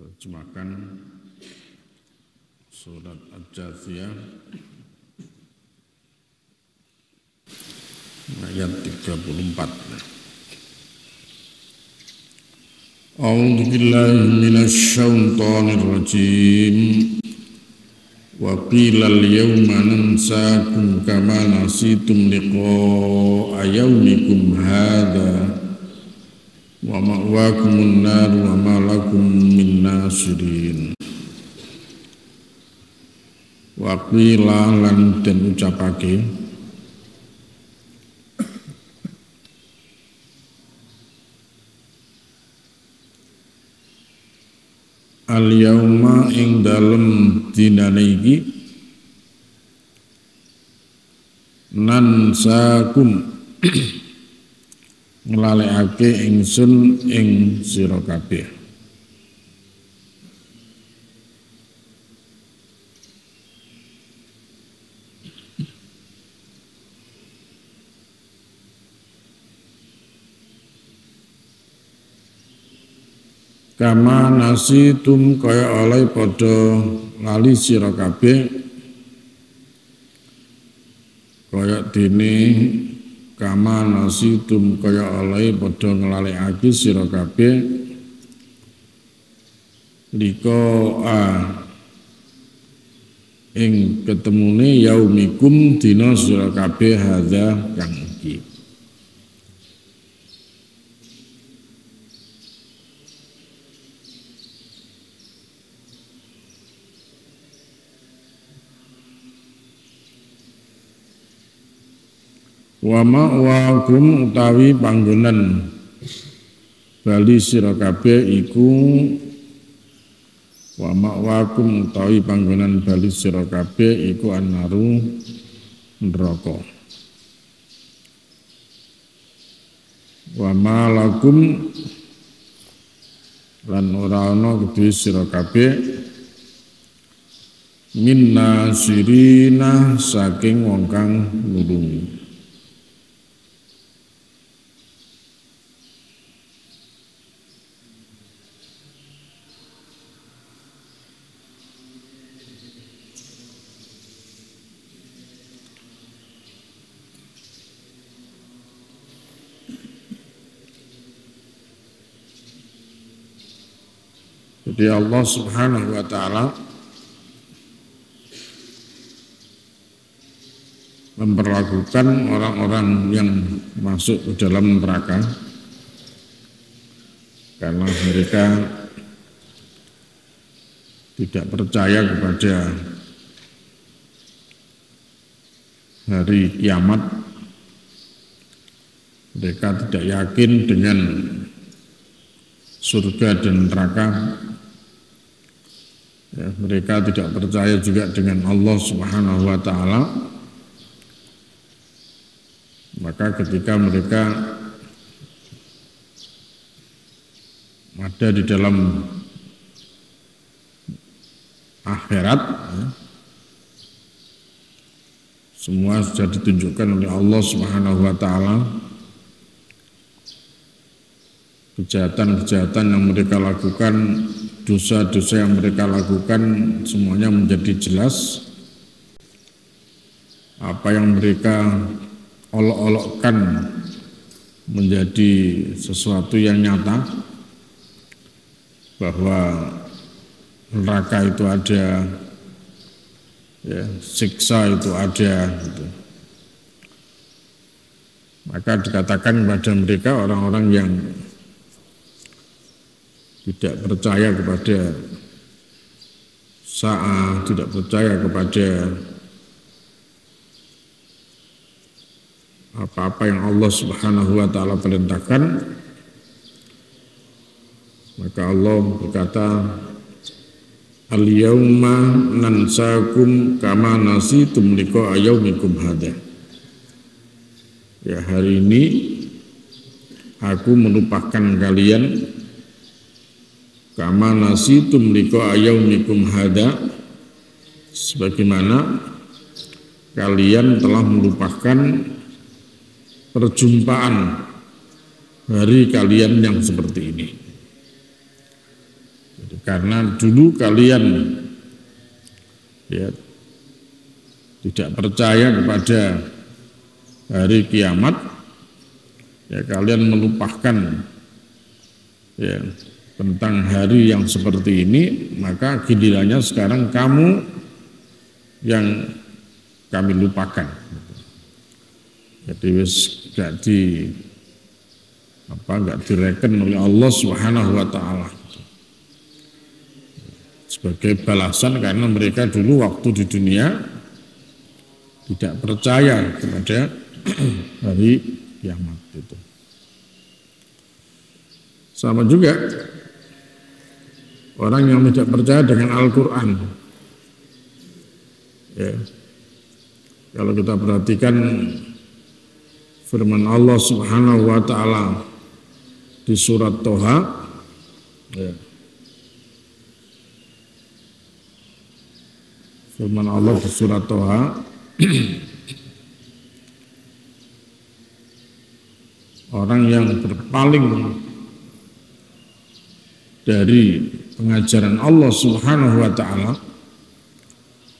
Terjemahkan surat Al-Jathiyah ayat 34. A'udzu billahi minasy syaithanir rajim. Wa qila al-yawma nansakum kama nasitum liqa'a yawmikum hadza wa ma'wakumun nar wa ma lakum min nasirin. Wa qila lan den ucapake al-yauma ing dalem dinane iki nansakum nglalekake ingsun ing sira kabeh. Kama nasitum kaya oleh padha lali sira kabeh kaya dene kama nasitum kaya oleh padha nglalekake sira kabeh liko ing ketemune yaumikum dina sira kabeh hadza kang iki. Wa ma'wakum utawi panggonan bali sira kabeh iku wa ma'wakum utawi panggonan bali sira kabeh iku annaru neraka. Wa ma lakum lan ora ana kedue sira kabeh minna sirina saking wong kang nulungi. Jadi Allah Subhanahu wa ta'ala memperlakukan orang-orang yang masuk ke dalam neraka karena mereka tidak percaya kepada hari kiamat, mereka tidak yakin dengan surga dan neraka. Ya, mereka tidak percaya juga dengan Allah Subhanahu wa ta'ala. Maka ketika mereka ada di dalam akhirat, ya, semua sudah ditunjukkan oleh Allah Subhanahu wa ta'ala. Kejahatan-kejahatan yang mereka lakukan, dosa-dosa yang mereka lakukan, semuanya menjadi jelas. Apa yang mereka olok-olokkan menjadi sesuatu yang nyata, bahwa neraka itu ada, ya, siksa itu ada, gitu. Maka dikatakan kepada mereka orang-orang yang tidak percaya kepada saat, tidak percaya kepada apa-apa yang Allah Subhanahu wa ta'ala perintahkan, maka Allah berkata, al-yawma nansakum kama nasitum liqa'a yaumikum hadza. Ya, hari ini aku melupakan kalian kama nasitum liqa'a yaumikum hadza, sebagaimana kalian telah melupakan perjumpaan hari kalian yang seperti ini. Jadi Karena dulu kalian ya tidak percaya kepada hari kiamat, ya kalian melupakan ya tentang hari yang seperti ini, maka gilirannya sekarang kamu yang kami lupakan. Jadi wis gak direken oleh Allah Subhanahu wa taala sebagai balasan karena mereka dulu waktu di dunia tidak percaya kepada hari kiamat itu. Sama juga orang yang tidak percaya dengan Al-Quran. Ya. Kalau kita perhatikan firman Allah Subhanahu wa taala di surat Toha, ya. Firman Allah di surat Toha, orang yang berpaling dari pengajaran Allah Subhanahu wa taala,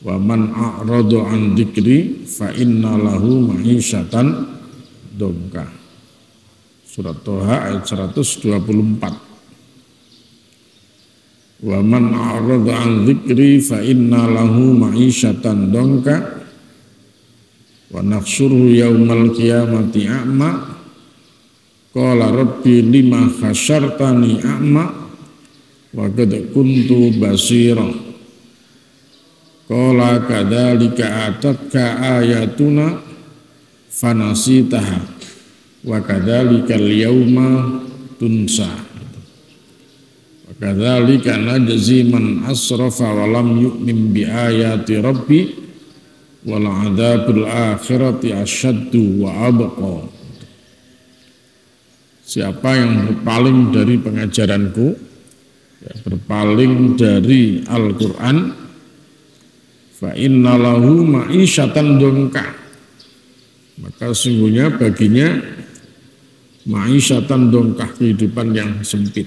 wa man a'radu an dzikri fa inna lahu ma'isyatan dongka. Surat Toha ayat 124. Wa man a'radu an dzikri fa inna lahu ma'isyatan dongka wa nahsyuruhu yaumal qiyamati a'ma qala rabbi lima hasyartani a'ma wa qad kuntu basira qala kadzalika atatka ayatuna fanasitaha wa kadzalikal yauma tunsa wa kadzalika najzi man asrafa wa lam yu'min bi ayati rabbi wal adzabul akhirati asyaddu wa abqa. Siapa yang berpaling dari pengajaranku, ya, berpaling dari Al-Quran, fa inna lahu ma'isyatan dongka, maka sungguhnya baginya ma'isyatan dongka, kehidupan yang sempit.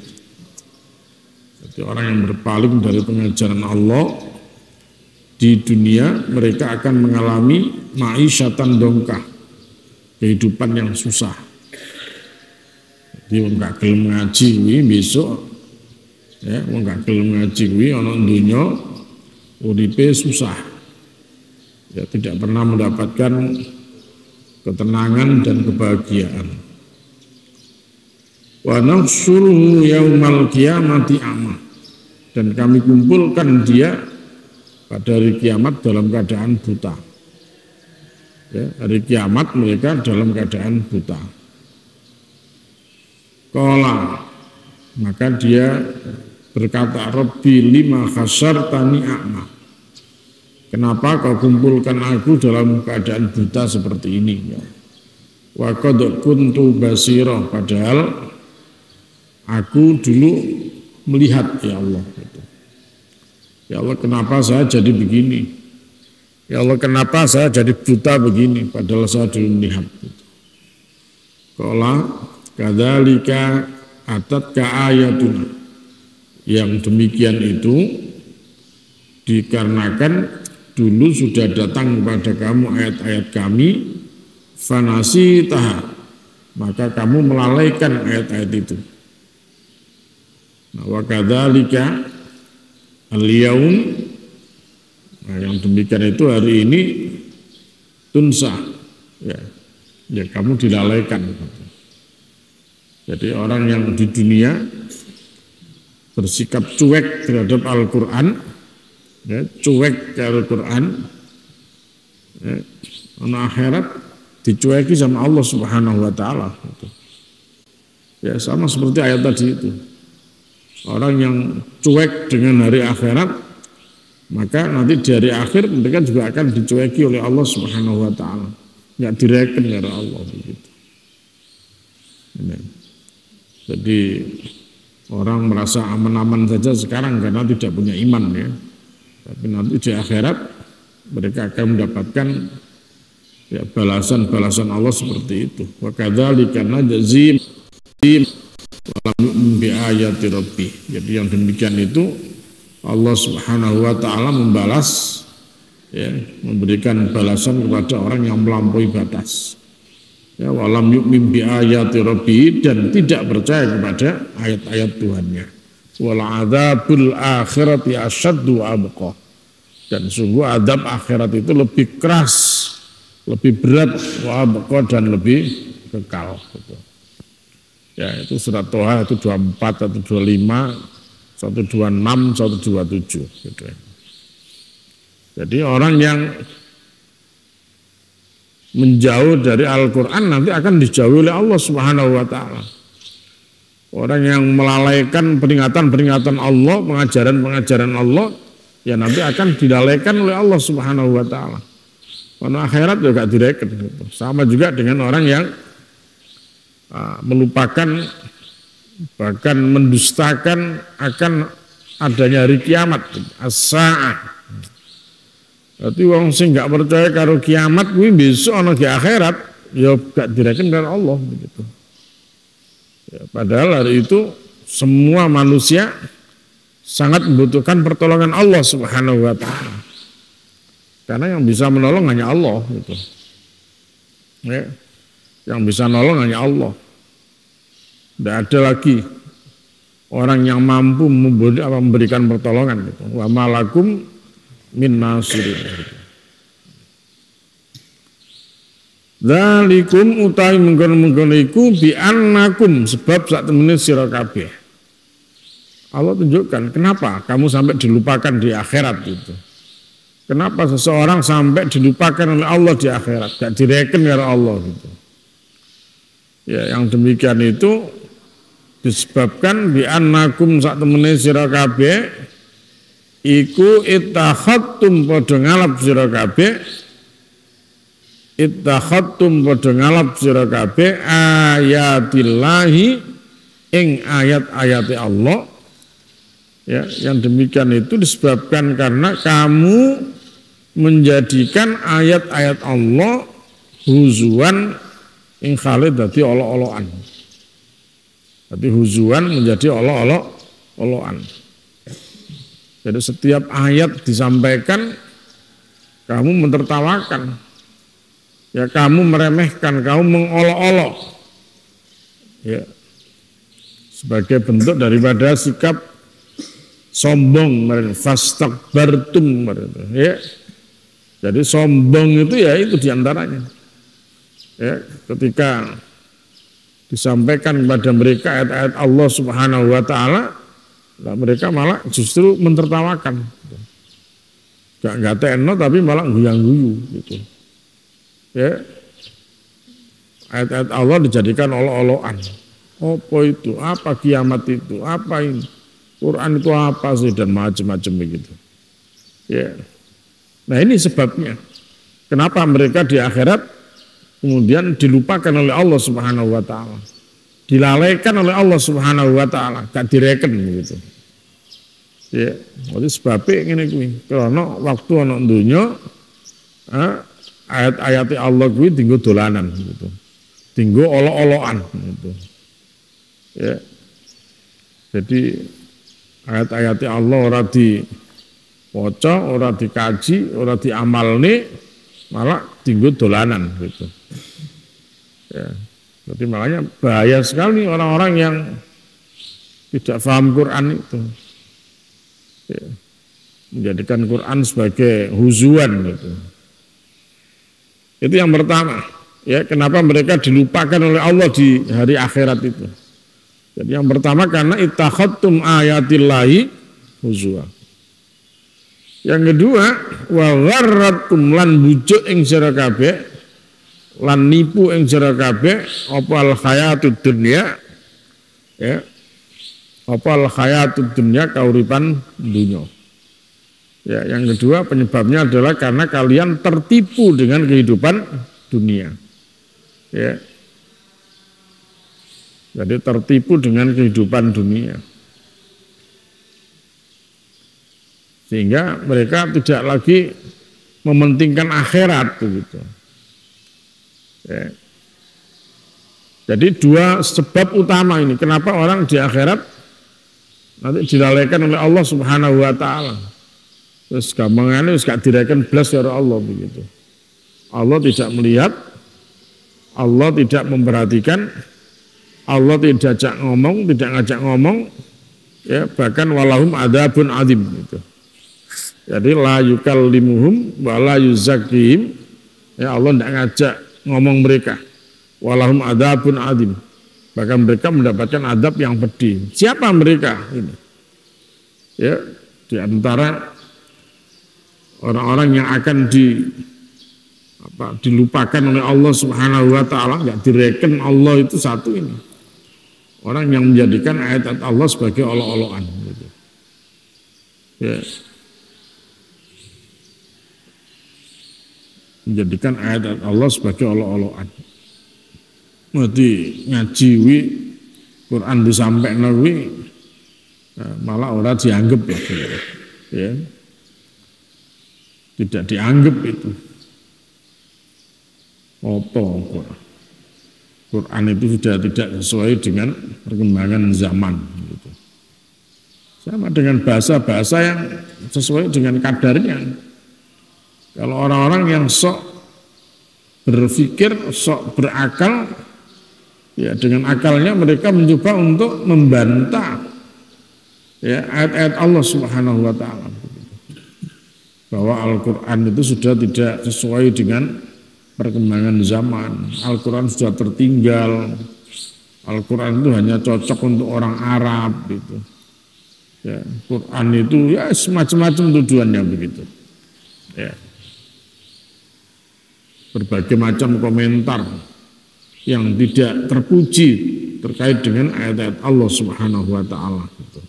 Jadi orang yang berpaling dari pengajaran Allah di dunia, mereka akan mengalami ma'isyatan dongka, kehidupan yang susah. Jadi wong gak gelem ngaji kuwi besok, ya wong gak gelem ngaji kuwi ana donya uripe susah. Ya tidak pernah mendapatkan ketenangan dan kebahagiaan. Wa nahsyuruhu yaumal qiyamati a'ma, dan kami kumpulkan dia pada hari kiamat dalam keadaan buta. Ya, hari kiamat mereka dalam keadaan buta. Qala, maka dia berkata, Rabbi lima hasyartani a'ma, kenapa kau kumpulkan aku dalam keadaan buta seperti ini? Wa qad kuntu basira, padahal aku dulu melihat, ya Allah. Ya Allah, kenapa saya jadi begini? Ya Allah, kenapa saya jadi buta begini? Padahal saya dulu melihat. Qala kadzalika atatka ayatuna, yang demikian itu dikarenakan dulu sudah datang kepada kamu ayat-ayat kami, fanasitaha, maka kamu melalaikan ayat-ayat itu. Nah, wa kadzalika al-yaum, nah, yang demikian itu hari ini tunsa, ya kamu dilalaikan. Jadi orang yang di dunia bersikap cuek terhadap Al-Quran, ya, cuek ke Al-Quran, ya, akhirat dicueki sama Allah Subhanahu wa taala. Ya sama seperti ayat tadi itu. Orang yang cuek dengan hari akhirat, maka nanti di hari akhir mereka juga akan dicueki oleh Allah Subhanahu wa taala. Enggak direken oleh Allah begitu. Jadi orang merasa aman-aman saja sekarang karena tidak punya iman, ya. Tapi nanti di akhirat mereka akan mendapatkan, ya, balasan-balasan Allah seperti itu. Wa kadzalika najzi, walam yu'min bi ayati rabbih. Jadi yang demikian itu Allah Subhanahu wa taala membalas, ya, memberikan balasan kepada orang yang melampaui batas. Ya, walam yu'min bi ayati rabbih, dan tidak percaya kepada ayat-ayat Tuhannya. Wal adzabul akhirati asyaddu abqa. Dan sungguh adab akhirat itu lebih keras, lebih berat, wa abqa, dan lebih kekal. Gitu. Ya, itu surat Toha itu 24, 125, 126, 127. Gitu. Jadi orang yang menjauh dari Al-Quran nanti akan dijauhi oleh Allah Subhanahu wa taala. Orang yang melalaikan peringatan-peringatan Allah, pengajaran-pengajaran Allah, ya nanti akan dilalaikan oleh Allah Subhanahu wa taala. Karena akhirat juga direken. Gitu. Sama juga dengan orang yang melupakan, bahkan mendustakan akan adanya hari kiamat, as-saah. Berarti wong sing gak percaya karo kiamat kuwi besok ana di akhirat, ya gak direken karo Allah begitu. Ya, padahal hari itu semua manusia sangat membutuhkan pertolongan Allah Subhanahu wa taala. Karena yang bisa menolong hanya Allah gitu. Ya. Yang bisa menolong hanya Allah. Tidak ada lagi orang yang mampu memberikan pertolongan gitu. Wa malakum min nasirin. Dzalikum utawi mengkono-mengkono iku bi annakum, sebab sak temene sira kabeh. Allah tunjukkan kenapa kamu sampai dilupakan di akhirat itu. Kenapa seseorang sampai dilupakan oleh Allah di akhirat, gak direken oleh Allah gitu. Ya, yang demikian itu disebabkan bi annakum sak temene sira kabeh iku ittakhadtum padha ngalap sira kabeh, ittakhadtum padha ngalap sira kabeh ayatillahi ing ayat-ayat Allah. Ya, yang demikian itu disebabkan karena kamu menjadikan ayat-ayat Allah huzuan ing khalid dadi olo-oloan. Jadi huzuan menjadi olo-oloan. Jadi setiap ayat disampaikan kamu mentertawakan. Ya, kamu meremehkan, kamu mengolok-olok. Ya. Sebagai bentuk daripada sikap sombong, fastakbartum, ya. Jadi sombong itu ya itu diantaranya. Ya, ketika disampaikan kepada mereka ayat-ayat Allah Subhanahu wa taala, mereka malah justru mentertawakan. Gak tekno tapi malah guyang-guyu gitu. Ya. Ayat-ayat Allah dijadikan olok-olokan. Apa itu? Apa kiamat itu? Apa ini? Quran itu apa sih? Dan macam-macam begitu. Ya. Nah, ini sebabnya. Kenapa mereka di akhirat kemudian dilupakan oleh Allah Subhanahu wa taala. Dilalaikan oleh Allah Subhanahu wa taala, gak direken begitu. Ya, jadi sebabnya ngene kuwi. Karena waktu ana donya ayat-ayat Allah kuwi dienggo dolanan gitu. Dienggo olok-olokan gitu. Ya. Jadi ayat-ayat Allah ora diwaca, ora dikaji, ora diamalne, malah dienggo dolanan gitu. Ya. Jadi makanya bahaya sekali orang-orang yang tidak paham Quran itu. Ya. Menjadikan Quran sebagai huzuan gitu. Itu yang pertama. Ya, kenapa mereka dilupakan oleh Allah di hari akhirat itu? Jadi yang pertama karena ittakhadtum ayatillahi huzwa. Yang kedua, wa gharratkum lan bujuk ing sira kabeh, lan nipu ing sira kabeh apa al hayatud dunya, ya. Apa al hayatud dunya, kauripan dunya. Ya, yang kedua penyebabnya adalah karena kalian tertipu dengan kehidupan dunia. Ya. Jadi tertipu dengan kehidupan dunia. Sehingga mereka tidak lagi mementingkan akhirat begitu. Ya. Jadi dua sebab utama ini kenapa orang di akhirat nanti dilalaikan oleh Allah Subhanahu wa taala. Terus gampangannya gak direken blas karo Allah begitu. Allah tidak melihat, Allah tidak memperhatikan, Allah tidak ajak ngomong, tidak ngajak ngomong, ya bahkan walahum adzabun adzim gitu. Jadi la yukallimuhum wa la yuzakkihim, ya Allah tidak ngajak ngomong mereka. Walahum adzabun adzim. Bahkan mereka mendapatkan adab yang pedih. Siapa mereka ini? Ya, di antara orang-orang yang akan dilupakan oleh Allah Subhanahu wa taala, enggak direken Allah itu satu ini. Orang yang menjadikan ayat-ayat Allah sebagai olok-olokan gitu. Ya. Menjadikan ayat-ayat Allah sebagai olok-olokan. Berarti ngaji wi Quran disampaikan wi malah orang dianggap ya. Tidak dianggap itu. Apa Quran itu sudah tidak sesuai dengan perkembangan zaman gitu. Sama dengan bahasa-bahasa yang sesuai dengan kadarnya. Kalau orang-orang yang sok berpikir, sok berakal, ya dengan akalnya mereka mencoba untuk membantah ya ayat-ayat Allah Subhanahu wa taala. Bahwa Al-Qur'an itu sudah tidak sesuai dengan perkembangan zaman. Al-Quran sudah tertinggal. Al-Quran itu hanya cocok untuk orang Arab gitu. Ya, Quran itu ya semacam-macam tujuannya begitu. Ya. Berbagai macam komentar yang tidak terpuji terkait dengan ayat-ayat Allah Subhanahu wa taala gitu.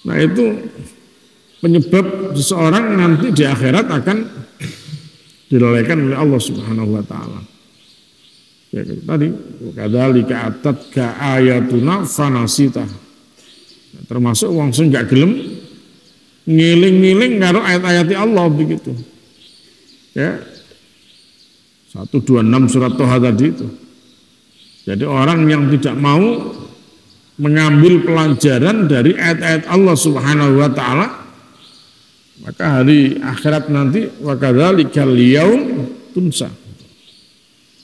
Nah, itu penyebab seseorang nanti di akhirat akan dilalaikan oleh Allah Subhanahu wa taala. Ya tadi kadzalika atatka ayatuna fanasita. Nah, termasuk wong sing gak gelem ngiling-ngiling karo ayat-ayat Allah begitu. Ya. 126 surat Toha tadi itu. Jadi orang yang tidak mau mengambil pelajaran dari ayat-ayat Allah Subhanahu wa taala, maka hari akhirat nanti wa kadzalikal yaum tunsa.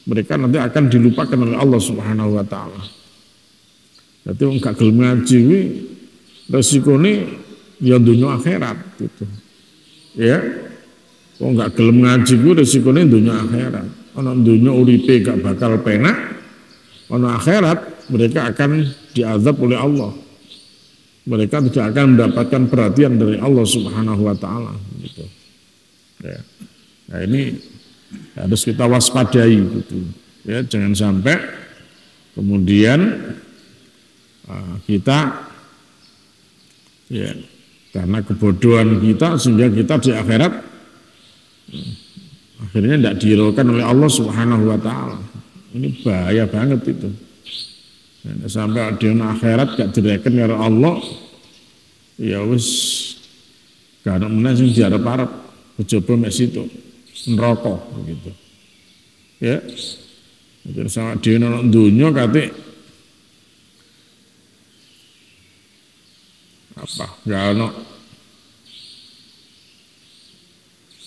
Mereka nanti akan dilupakan oleh Allah Subhanahu wa taala. Jadi wong gak gelem ngaji kuwi resikone ya dunya akhirat gitu. Ya. Wong gak gelem ngaji kuwi resikone dunya akhirat. Ana dunya uripe gak bakal penak. Ana akhirat mereka akan diazab oleh Allah. Mereka tidak akan mendapatkan perhatian dari Allah Subhanahu wa taala gitu. Ya. Nah, ini harus kita waspadai gitu. Ya, jangan sampai kemudian kita ya karena kebodohan kita sehingga kita di akhirat akhirnya tidak dihiraukan oleh Allah Subhanahu wa taala. Ini bahaya banget itu. Sampai di akhirat gak direken karo Allah, ya wis gak ada meneh sing diarep-arep, coba mek situ neraka begitu. Ya. Jadi sama dhewe nang donya kate apa? Gak ono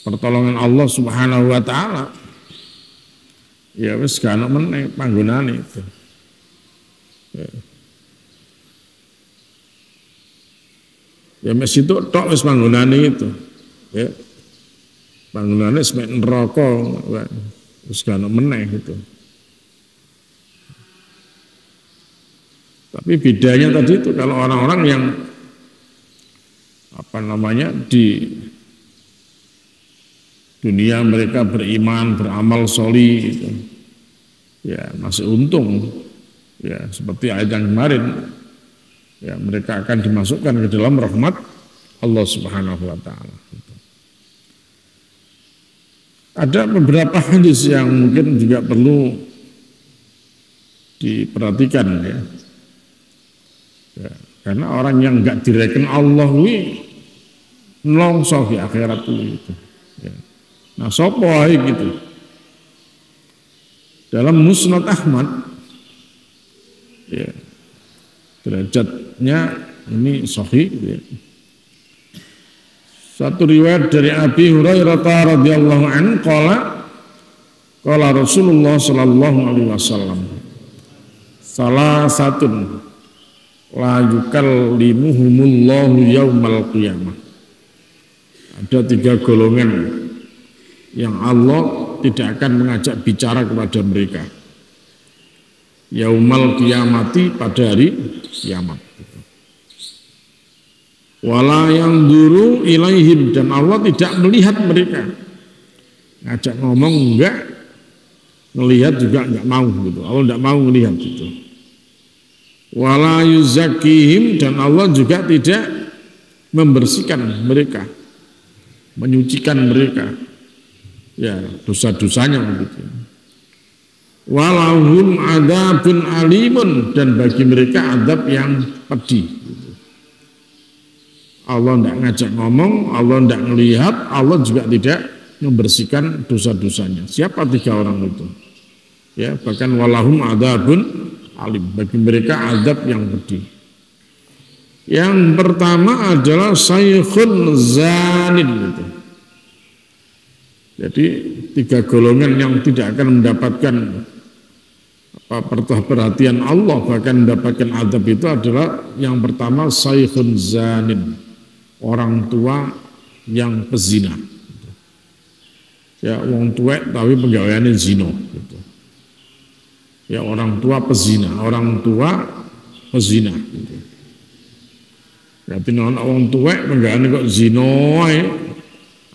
pertolongan Allah Subhanahu wa taala. Ya wis gak ono meneh panggonane itu. Ya mes itu tok wis panggonane itu. Ya. Panggonane semek neraka wis gak ono meneh gitu. Tapi bedanya tadi itu kalau orang-orang yang apa namanya di dunia mereka beriman, beramal sholih gitu. Ya masih untung. Ya, seperti ayat yang kemarin, ya mereka akan dimasukkan ke dalam rahmat Allah Subhanahu wa taala. Ada beberapa hadis yang mungkin juga perlu diperhatikan ya. Ya, karena orang yang enggak direken Allah ini nlongso di akhirat itu. Ya. Nah, sapa wae gitu. dalam Musnad Ahmad, ya, derajatnya ini sahih. Ya. Satu riwayat dari Abi Hurairah radhiyallahu anhu qala Rasulullah sallallahu alaihi wasallam, salah satun la yukallimuhumullahu yaumal qiyamah. Ada 3 golongan yang Allah tidak akan mengajak bicara kepada mereka yaumal qiyamati, pada hari kiamat. Wala yang duru ilaihim, dan Allah tidak melihat mereka. Ngajak ngomong enggak, ngelihat juga enggak mau gitu. Allah enggak mau melihat gitu. Wala yuzakihim, dan Allah juga tidak membersihkan mereka, menyucikan mereka, ya dosa-dosanya begitu. Walahum adzabun alimun, dan bagi mereka azab yang pedih. Allah tidak ngajak ngomong, Allah tidak melihat, Allah juga tidak membersihkan dosa-dosanya. Siapa 3 orang itu? Ya, bahkan walahum adzabun alim, bagi mereka azab yang pedih. Yang pertama adalah saykhun zanin itu. Jadi 3 golongan yang tidak akan mendapatkan perhatian Allah, bahkan mendapatkan azab, itu adalah yang pertama saykhun zanin, orang tua yang pezina. Ya, wong tuwek tapi penggaweane zina gitu. Ya, orang tua pezina, orang tua pezina gitu. Berarti ana wong tuwek penggaweane kok zina ae,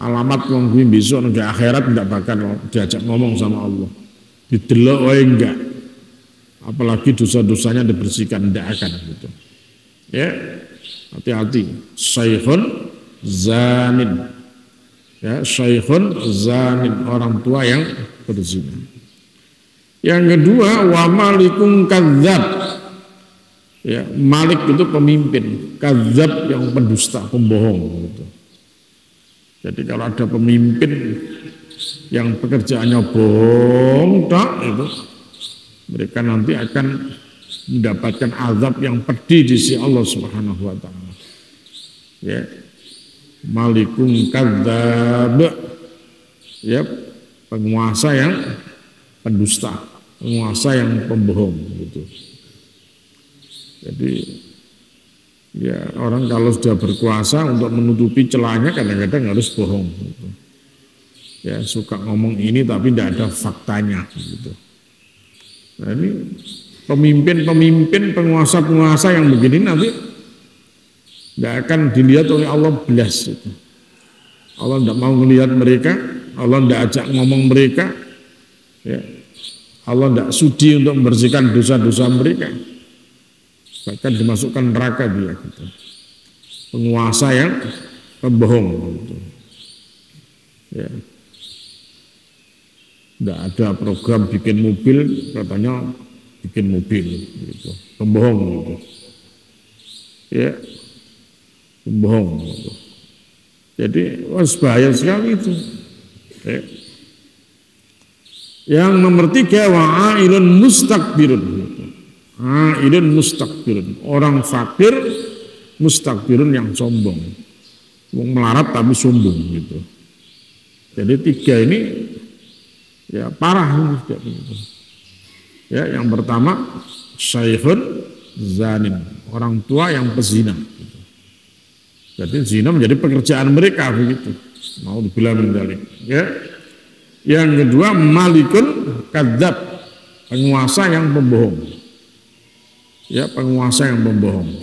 alamat wong kuwi besok nang akhirat ndak bakal diajak ngomong sama Allah. Didelok wae enggak. Apalagi dosa-dosanya dibersihkan, ndak akan gitu. Ya. Hati-hati, syaikhun zanin, ya, syaikhun zanin, orang tua yang berzina. Yang kedua, wa malikun kadzab, ya, malik itu pemimpin, kadzab yang pendusta, pembohong gitu. Jadi kalau ada pemimpin yang pekerjaannya bohong, itu mereka nanti akan mendapatkan azab yang pedih di sisi Allah Subhanahu wa taala. Ya. Malikun kadzab. Ya, penguasa yang pendusta, penguasa yang pembohong gitu. Jadi ya, orang kalau sudah berkuasa untuk menutupi celahnya kadang-kadang harus bohong gitu. Ya, suka ngomong ini tapi tidak ada faktanya gitu. Nah, ini pemimpin-pemimpin, penguasa-penguasa yang begini nanti tidak akan dilihat oleh Allah belas itu. Allah tidak mau melihat mereka, Allah tidak ajak ngomong mereka, ya. Allah tidak sudi untuk membersihkan dosa-dosa mereka, bahkan dimasukkan neraka dia gitu. Penguasa yang pembohong gitu. Ya. Tidak ada program bikin mobil, katanya bikin mobil gitu. Pembohong gitu. Ya, pembohong gitu. Jadi bahaya sekali itu. Ya. Yang nomor 3, wa'ailun mustakbirun gitu. Ailun mustakbirun, orang fakir mustakbirun yang sombong, melarat tapi sombong gitu. Jadi 3 ini ya parah ini gitu. Ya, yang pertama syaikhun zanin, orang tua yang pezina gitu. Jadi zina menjadi pekerjaan mereka begitu. Mau dibilang mendalik. Ya. Yang kedua malikun kadzab, penguasa yang pembohong. Ya, penguasa yang pembohong.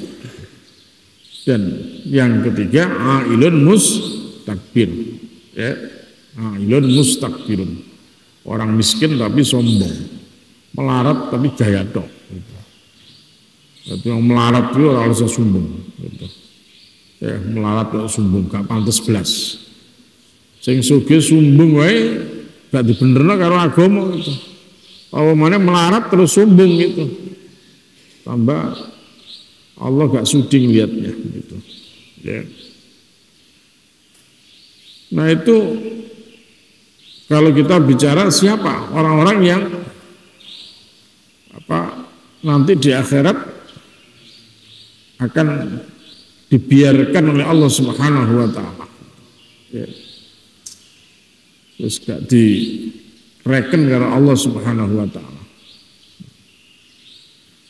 Dan yang ketiga ailun mustakbir. Ya, ailun mustakbirun, orang miskin tapi sombong, melarat tapi gaya tok. Gitu. Jadi yang melarat itu orang harus sombong. Gitu. Ya, melarat kok sombong, gak pantas belas. Sing sugih sombong wae gak dibenerno karo agama gitu. Apa mana melarat terus sombong gitu. Tambah Allah gak sudi ngeliatnya gitu. Ya. Nah itu kalau kita bicara siapa orang-orang yang nanti di akhirat akan dibiarkan oleh Allah Subhanahu wa taala. Ya. Terus gak direken karena Allah Subhanahu wa taala.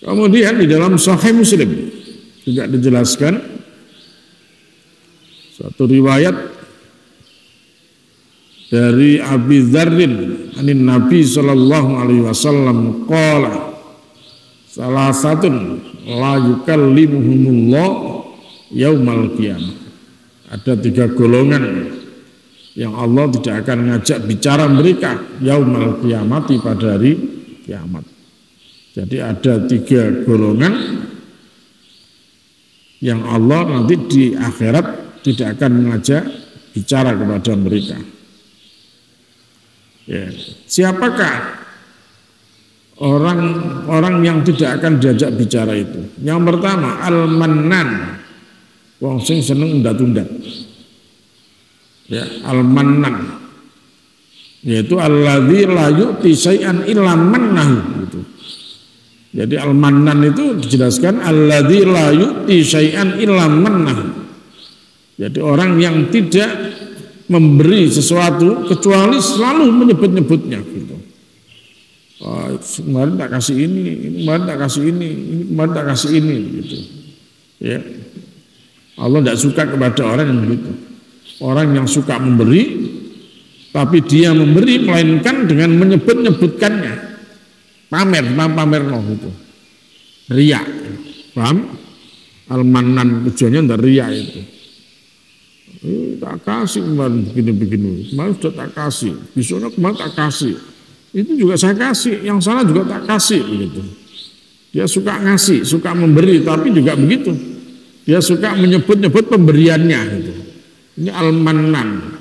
Kemudian di dalam Sahih Muslim juga dijelaskan satu riwayat dari Abi Dzarrin anin Nabi sallallahu alaihi wasallam qala salasatun la yukallimuhumullah yaumal qiyamah. Ada 3 golongan yang Allah tidak akan ngajak bicara mereka yaumal qiyamati pada hari kiamat. Jadi ada 3 golongan yang Allah nanti di akhirat tidak akan mengajak bicara kepada mereka. Ya. Siapakah orang yang tidak akan diajak bicara itu? Yang pertama al-mannan, wong sing seneng undat-undat. Ya, al-mannan, yaitu alladzi la yu'ti syai'an illa mannahu gitu. Jadi al-mannan itu dijelaskan alladzi la yu'ti syai'an illa mannahu. Jadi orang yang tidak memberi sesuatu kecuali selalu menyebut-nyebutnya gitu. Oh, kemarin tak kasih ini kemarin tak kasih ini kemarin tak kasih ini gitu. Ya. Allah tidak suka kepada orang yang begitu. Orang yang suka memberi tapi dia memberi melainkan dengan menyebut-nyebutkannya. Pamer no gitu. Riya. Paham? Al-mannan tujuannya tidak riya itu. Tak kasih kemarin begini-begini, kemarin sudah tak kasih, besoknya kemarin tak kasih, itu juga saya kasih, yang sana juga tak kasih begitu. Dia suka ngasih, suka memberi, tapi juga begitu. Dia suka menyebut-nyebut pemberiannya gitu. Ini al-mannan,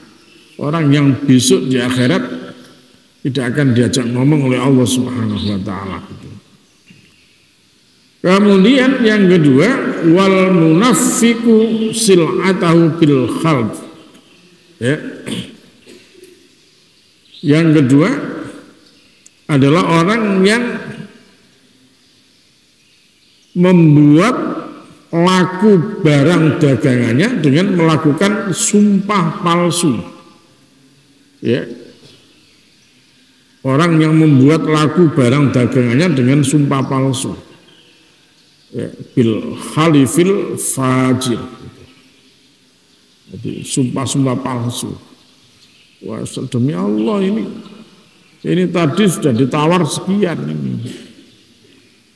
orang yang besok di akhirat tidak akan diajak ngomong oleh Allah Subhanahu wa taala gitu. Kemudian yang kedua wal munafiqu sil'atahu bil khalq. Ya. Yang kedua adalah orang yang membuat laku barang dagangannya dengan melakukan sumpah palsu. Ya. Orang yang membuat laku barang dagangannya dengan sumpah palsu. Ya, bil khalifil fajir. Jadi sumpah-sumpah palsu. Wah, demi Allah ini tadi sudah ditawar sekian ini.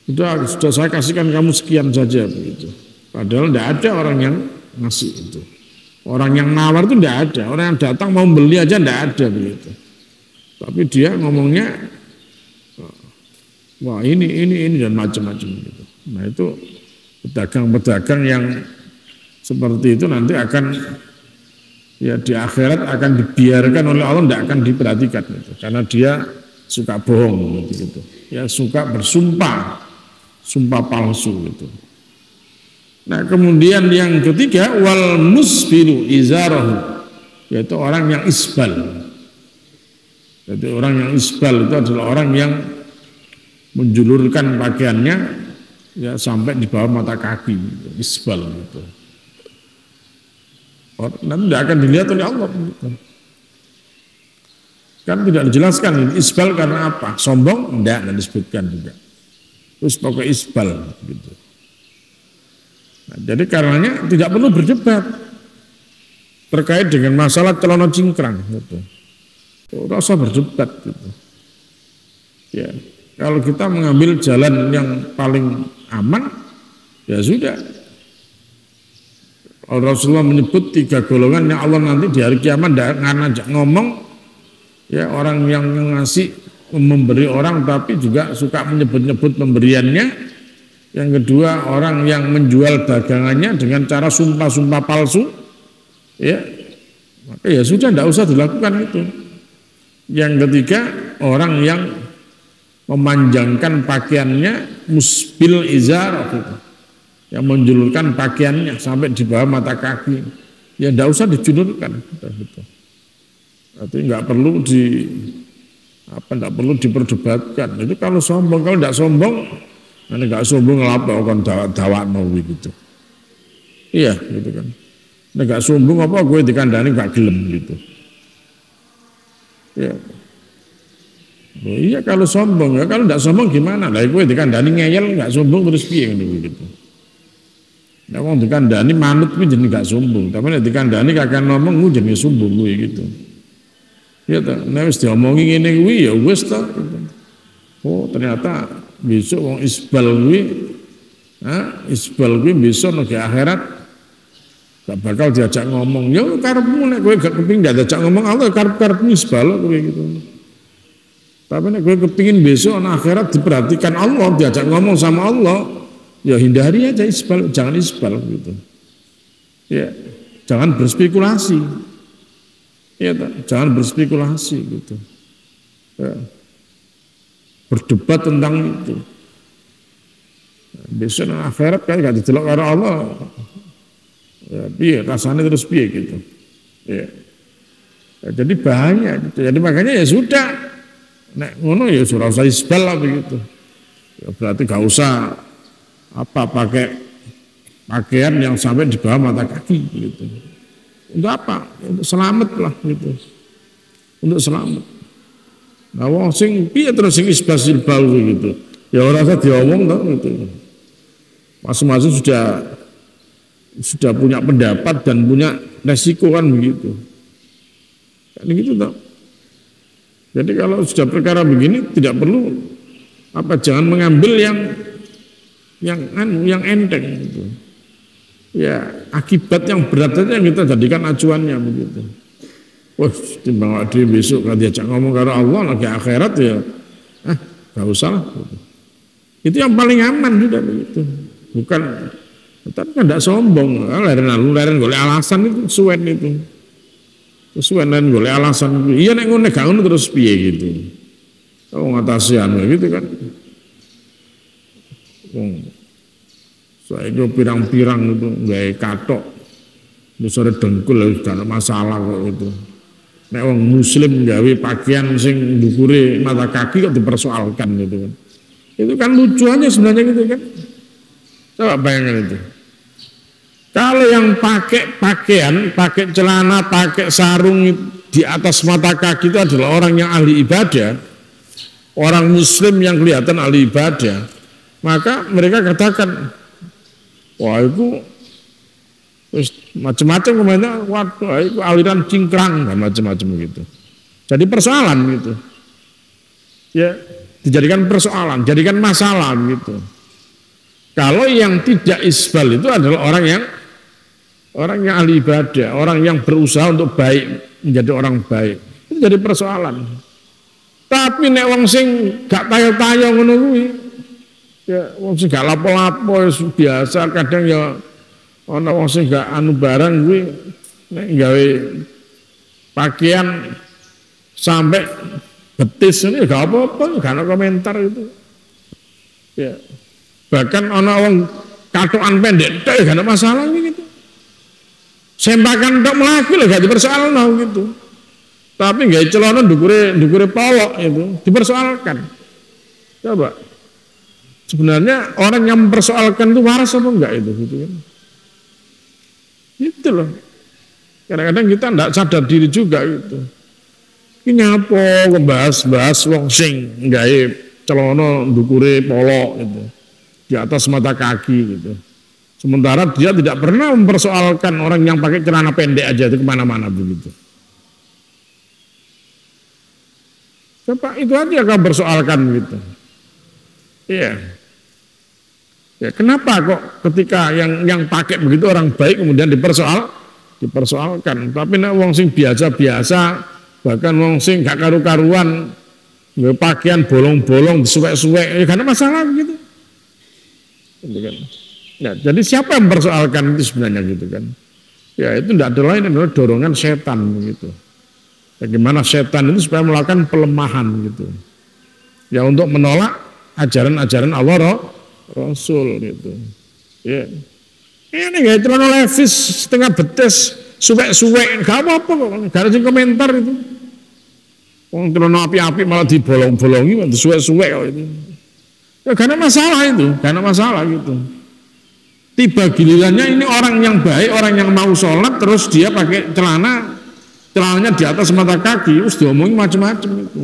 Sudah saya kasihkan kamu sekian saja begitu. Padahal tidak ada orang yang ngasih itu. Orang yang nawar itu tidak ada. Orang yang datang mau beli aja tidak ada begitu. Tapi dia ngomongnya wah ini dan macam-macam gitu. Nah itu pedagang-pedagang yang seperti itu nanti akan ya di akhirat akan dibiarkan oleh Allah, tidak akan diperhatikan gitu. Karena dia suka bohong gitu. Ya suka bersumpah, sumpah palsu gitu. Nah kemudian yang ketiga wal musbilu izarahu, yaitu orang yang isbal. Jadi orang yang isbal itu adalah orang yang menjulurkan pakaiannya ya sampai di bawah mata kaki, isbal gitu. Nanti tidak akan dilihat oleh Allah gitu. Kan tidak dijelaskan isbal karena apa? Sombong? Tidak disebutkan juga. Terus pokoknya isbal gitu. Nah, jadi karenanya tidak perlu berdebat terkait dengan masalah celana cingkrang gitu. Tidak usah berdebat gitu. Ya. Kalau kita mengambil jalan yang paling aman, ya sudah. Rasulullah menyebut 3 golongan yang Allah nanti di hari kiamat akan ngajak ngomong, ya orang yang ngasih memberi orang tapi juga suka menyebut-nyebut pemberiannya. Yang kedua orang yang menjual dagangannya dengan cara sumpah-sumpah palsu, ya maka ya sudah tidak usah dilakukan itu. Yang ketiga orang yang memanjangkan pakaiannya musbil izar gitu. Yang menjulurkan pakaiannya sampai di bawah mata kaki, ya tidak usah dijulurkan gitu. Artinya nggak perlu tidak perlu diperdebatkan. Itu kalau sombong, kalau tidak sombong Nek gak sombong ngapa kon dawakno gitu. Iya gitu kan. Nek gak sombong apa gue dikandani gak gelem gitu. Ya. Oh, iya kalau sombong ya, kalau gak sombong gimana? Lah gue dikandani ngeyel gak sombong terus piye gitu. Nek wong dikandani manut kuwi jenenge gak sombong, tapi nek dikandani kakek ngomong kuwi jenenge sombong kuwi gitu. Ya ta, nek wis diomongi ngene kuwi ya wis ta gitu. Oh, ternyata besok wong isbal kuwi besok nek akhirat gak bakal diajak ngomong. Ya karepmu nek kowe gak kepengin diajak ngomong Allah karep-karepmu isbal kowe gitu. Tapi nek kowe kepengin besok nek akhirat diperhatikan Allah, diajak ngomong sama Allah, ya hindari aja isbal, jangan isbal gitu. Ya, jangan berspekulasi. Ya, jangan berspekulasi gitu. Ya. Berdebat tentang itu. Besok akhirat kan gak didelok karo Allah. Ya, piye rasanya terus piye gitu. Ya. Ya, jadi bahaya gitu. Jadi makanya ya sudah. Nek ngono ya ora usah isbal lah begitu. Ya berarti gak usah pakai pakaian yang sampai di bawah mata kaki gitu. Untuk apa? Untuk selamat lah gitu. Untuk selamat. Nah, wong sing piye terus sing isbasil bal gitu. Ya ora usah diomong toh gitu. Masing-masing sudah punya pendapat dan punya resiko kan begitu. Kan gitu toh. Jadi kalau sudah perkara begini tidak perlu jangan mengambil yang enteng gitu. Ya, akibat yang berat saja kita jadikan acuannya begitu. Wah, timbang dia besok kalau diajak ngomong karo Allah lagi akhirat ya, gak usah. Itu yang paling aman sudah begitu. Bukan, tapi kan tidak sombong. Leren golek alasan itu suwen itu. Suwen dan golek alasan. Iya nek ngono gak ngono terus piye gitu. Kalau ngatasi anu gitu kan. Saya itu pirang-pirang itu gawe katok. Sore dengkul gak ada masalah kok itu. Nek wong muslim gawe pakaian sing ndukure mata kaki kok dipersoalkan gitu kan. Itu kan lucu aja sebenarnya gitu kan. Coba bayangkan itu. Kalau yang pakai pakaian, pakai celana, pakai sarung di atas mata kaki itu adalah orang yang ahli ibadah, orang muslim yang kelihatan ahli ibadah, maka mereka katakan, wah itu macam-macam komentar, waduh itu aliran cingkrang dan macam-macam gitu. Jadi persoalan gitu. Ya, dijadikan persoalan, jadikan masalah gitu. Kalau yang tidak isbal itu adalah orang yang ahli ibadah, orang yang berusaha untuk baik, menjadi orang baik. Itu jadi persoalan. Tapi nek wong sing gak tayo-tayo ngono kuwi, ya wong sing gak lapo-lapo biasa, kadang ya ana wong sing gak anu barang kuwi nek gawe pakaian sampai betis ini gak apa-apa, gak ada komentar itu. Ya. Bahkan ana wong katokan pendek tok gak ada masalah gitu. Sempakan tok mlaku lho gak dipersoalno gitu. Tapi gak celana ndukure polok itu dipersoalkan. Coba. Sebenarnya orang yang mempersoalkan itu waras apa enggak itu gitu kan. Itu loh. Kadang-kadang kita enggak sadar diri juga gitu. Ini apa ngebahas-bahas wong sing gawe celana ndukure polok gitu. Di atas mata kaki gitu. Sementara dia tidak pernah mempersoalkan orang yang pakai celana pendek aja itu kemana-mana begitu. Coba itu aja kau persoalkan gitu. Iya. Ya kenapa kok ketika yang pakai begitu orang baik kemudian dipersoalkan. Tapi nek wong sing biasa-biasa, bahkan wong sing gak karu-karuan, pakaian bolong-bolong disuwek-suwek, ya gak ada masalah gitu. Gitu kan. Ya, jadi siapa yang mempersoalkan itu sebenarnya gitu kan? Ya itu tidak ada lain adalah dorongan setan gitu. Bagaimana setan itu supaya melakukan pelemahan gitu. Ya untuk menolak ajaran-ajaran Allah Rasul gitu. Ya. Ini gak celana levis setengah betes, suwek-suwek, gak apa-apa kok, gak ada komentar itu. Wong celana api-api malah dibolong-bolongi, disuwek-suwek kok itu. Ya karena masalah itu, karena masalah gitu. Tiba gilirannya ini orang yang baik, orang yang mau sholat, terus dia pakai celananya di atas mata kaki, terus diomongin macam-macam itu.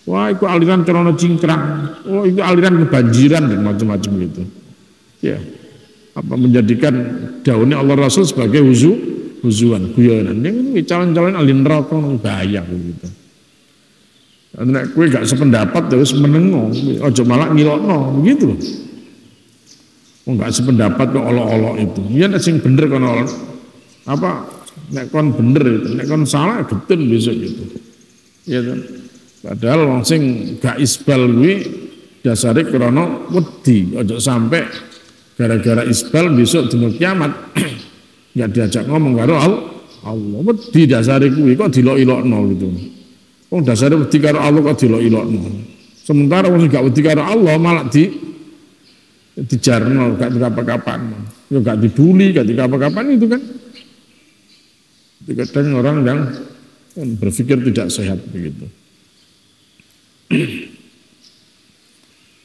Wah, itu aliran celana cingkrang, oh itu aliran kebanjiran dan macam-macam gitu. Ya, apa menjadikan daunnya Allah Rasul sebagai huzuan, guyonan. Ini calon-calon alin neraka bahaya gitu. Nek kowe gak sependapat terus menengok, ojo malah ngilokno begitu. Gak sependapat kok olok-olok itu. Ya nek sing bener kono apa nek kon bener itu, nek kon salah getun besok gitu. Ya kan. Padahal wong sing gak isbal kuwi dasare krana wedi, ojo sampai gara-gara isbal besok dina kiamat gak diajak ngomong karo Allah. Wedi dasare kuwi kok dilok-ilokno gitu. Wong dasare wedi karo Allah kok dilok-ilokno. Sementara wong gak wedi karo Allah malah dijarno gak kapan-kapan. Ya gak dibully, gak kapan-kapan itu kan. Kadang orang yang berpikir tidak sehat begitu.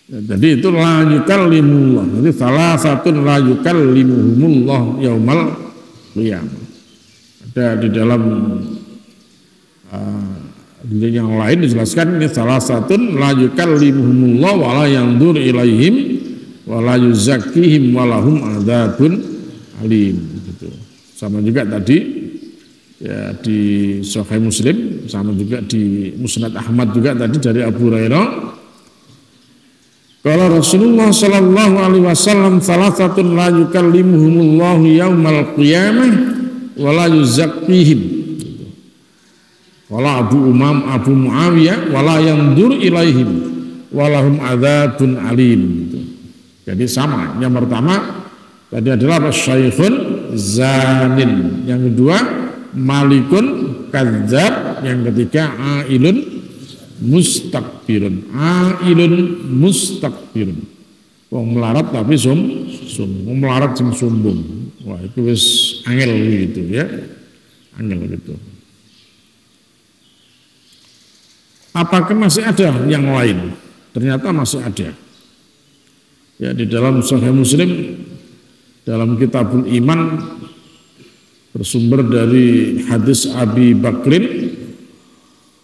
Ya, jadi itu la yukallimullah. Jadi salah satu la yukallimuhumullah yaumal qiyamah. Ada di dalam yang lain dijelaskan ini salah satu la yukallimuhumullah wala yandur ilaihim wala yuzakkihim walahum adzabun alim gitu. Sama juga tadi ya di Sahih Muslim, sama juga di Musnad Ahmad juga tadi dari Abu Hurairah. Kalau Rasulullah sallallahu alaihi wasallam salasatun la yukallimuhumullahu yaumal qiyamah wala yuzakkihim. Wala Abu Muawiyah wala yandur ilaihim walahum adzabun alim. Jadi sama. Yang pertama tadi adalah syaikhun zanin, yang kedua malikun kadzab, yang ketiga ailun mustakbirun. Wong melarat tapi wong melarat sing sombong. Wah, itu wis angel gitu ya. Angel gitu. Apakah masih ada yang lain? Ternyata masih ada. Ya, di dalam Sahih Muslim dalam Kitabul Iman bersumber dari hadis Abi Bakrin,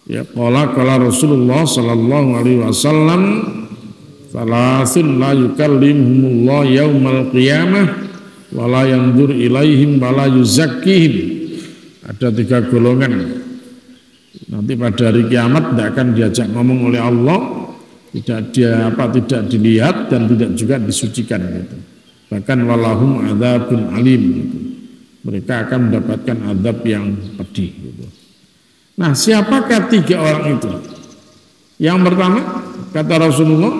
ya qala Rasulullah sallallahu alaihi wasallam salasun la yukallimuhumullah yaumal qiyamah wa la yandur ilaihim wa la yuzakkihim. Ada 3 golongan nanti pada hari kiamat tidak akan diajak ngomong oleh Allah, tidak dilihat dan tidak juga disucikan gitu. Bahkan walahum adzabun alim gitu. Mereka akan mendapatkan azab yang pedih gitu. Nah, siapakah 3 orang itu? Yang pertama kata Rasulullah,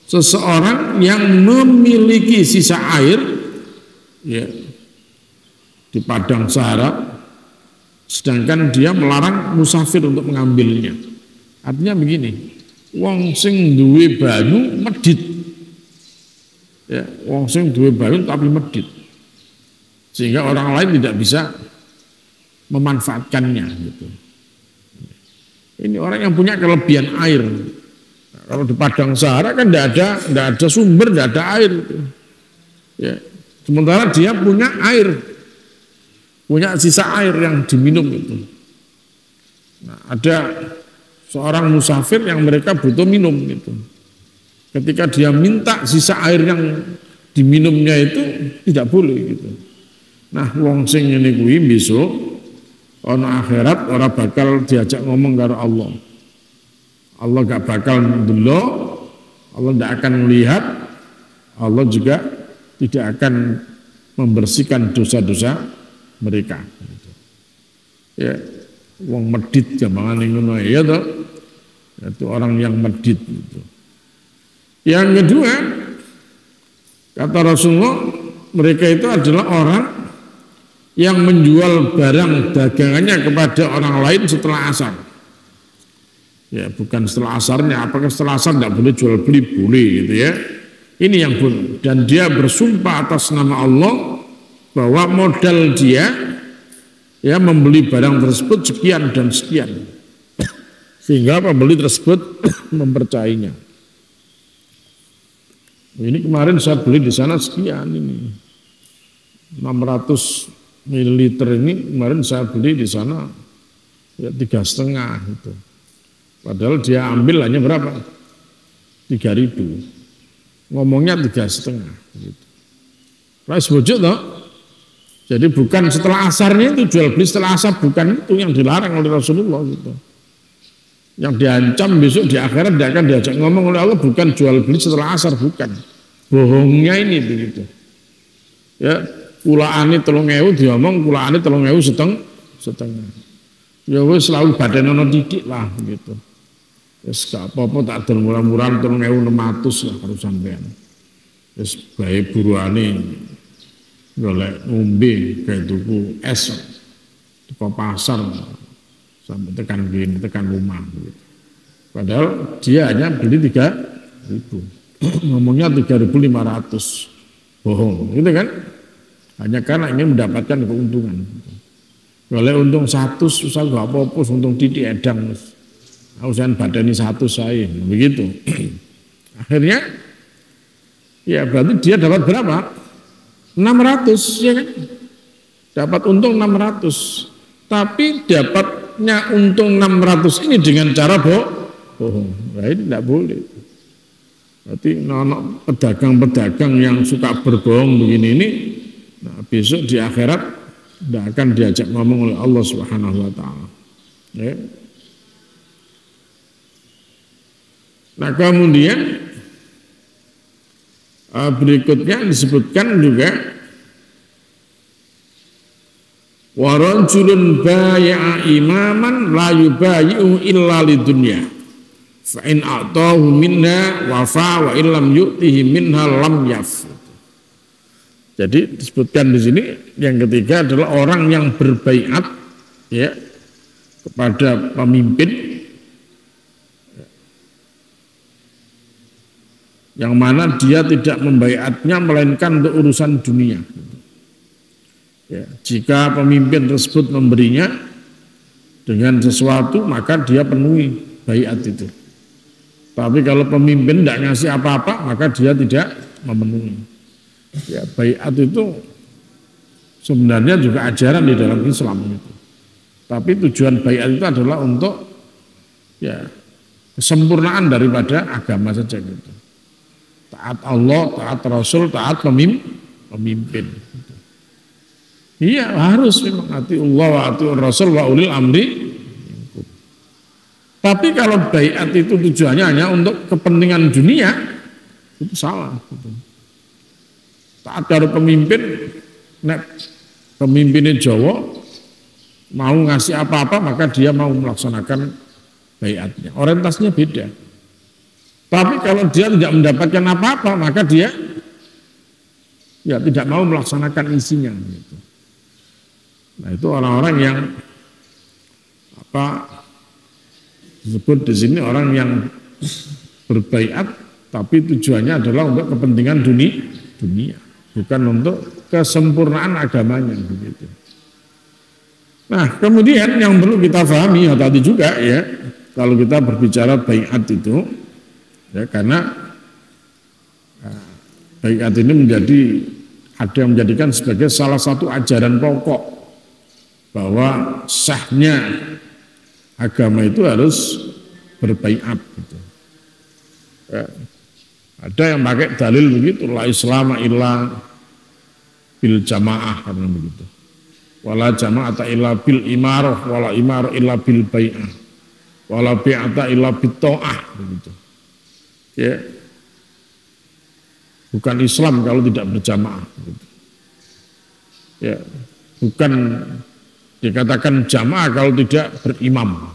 seseorang yang memiliki sisa air ya di padang Sahara, sedangkan dia melarang musafir untuk mengambilnya. Artinya begini, wong sing duwe banyu medit, ya, wong sing duwe banyu tapi medit, sehingga orang lain tidak bisa memanfaatkannya gitu. Ini orang yang punya kelebihan air. Nah, kalau di padang Sahara kan tidak ada sumber, tidak ada air gitu. Ya, sementara dia punya air, punya sisa air yang diminum itu. Nah, ada seorang musafir yang mereka butuh minum gitu. Ketika dia minta sisa air yang diminumnya itu tidak boleh gitu. Nah, wong sing ngene kuwi besok ana akhirat ora bakal diajak ngomong karo Allah. Allah gak bakal ndelok, Allah tidak akan melihat, Allah juga tidak akan membersihkan dosa-dosa mereka. Ya, wong medit jambangan ngono ya toh. Itu orang yang medit gitu. Yang kedua, kata Rasulullah, mereka itu adalah orang yang menjual barang dagangannya kepada orang lain setelah asar. Ya, bukan setelah asarnya. Apakah setelah asar tidak boleh jual beli? Boleh gitu ya. Ini yang boleh. Dan dia bersumpah atas nama Allah bahwa modal dia ya membeli barang tersebut sekian dan sekian, sehingga pembeli tersebut mempercayainya. Ini kemarin saya beli di sana sekian ini. 600 mililiter ini kemarin saya beli di sana ya 3,5 gitu. Padahal dia ambil hanya berapa? 3.000. Ngomongnya 3,5 gitu. Rais bojo toh. Jadi bukan setelah asarnya itu jual beli setelah asar, bukan itu yang dilarang oleh Rasulullah gitu. Yang diancam besok di akhirat dia akan diajak ngomong oleh Allah bukan jual beli setelah asar, bukan. Bohongnya ini begitu. Ya, kulaane 3.000 diomong kulaane 3.000 setengah. Ya wis selalu badan ono titik lah gitu. Wis gak apa-apa tak adol murah-murah 3.600 lah karo sampean. Wis bae buruane golek ngombe kayak tuku es di pasar sampai tekan gini, tekan rumah gitu. Padahal dia hanya beli 3.000, ngomongnya 3.500, bohong gitu kan, hanya karena ingin mendapatkan keuntungan. Golek untung 100 susah gak apa-apa, untung titik edang usahain badani 100 saya begitu. Akhirnya ya berarti dia dapat berapa? 600 ya kan, dapat untung 600, tapi dapatnya untung 600 ini dengan cara bohong. Nah, ini tidak boleh. Berarti pedagang-pedagang yang suka berbohong begini ini, nah besok di akhirat tidak akan diajak ngomong oleh Allah Subhanahu Wa Taala. Ya. Nah kemudian berikutnya disebutkan juga warajulun bai'a imaman la yubayi'u illa lidunya fa in a'tahu minha wafa wa illam yu'tihi minha lam yaf. Jadi disebutkan di sini yang ketiga adalah orang yang berbaiat ya kepada pemimpin yang mana dia tidak membaiatnya melainkan untuk urusan dunia. Ya, jika pemimpin tersebut memberinya dengan sesuatu maka dia penuhi baiat itu. Tapi kalau pemimpin tidak ngasih apa-apa maka dia tidak memenuhi. Ya, baiat itu sebenarnya juga ajaran di dalam Islam itu. Tapi tujuan baiat itu adalah untuk ya kesempurnaan daripada agama saja gitu. Taat Allah, taat Rasul, taat pemimpin. Iya harus memang hati Allah wa hati Rasul wa ulil amri. Tapi kalau baiat itu tujuannya hanya untuk kepentingan dunia, itu salah. Taat dari pemimpin, nek pemimpinnya Jawa mau ngasih apa-apa maka dia mau melaksanakan baiatnya. Orientasinya beda. Tapi kalau dia tidak mendapatkan apa-apa, maka dia ya tidak mau melaksanakan isinya. Gitu. Nah itu orang-orang yang disebut di sini orang yang berbaiat, tapi tujuannya adalah untuk kepentingan dunia, bukan untuk kesempurnaan agamanya. Begitu. Nah kemudian yang perlu kita pahami ya tadi juga ya, kalau kita berbicara baiat itu. Ya, karena baiat ini ada yang menjadikan sebagai salah satu ajaran pokok bahwa sahnya agama itu harus berbaiat. Gitu. Ya, ada yang pakai dalil begitu, la islama illa bil jamaah karena begitu, wala jama'ata illa bil imarah, wala imarah illa bil bai'ah, wala bi'ata illa bit ta'ah begitu. Ya, bukan Islam kalau tidak berjamaah. Ya, bukan dikatakan jamaah kalau tidak berimam.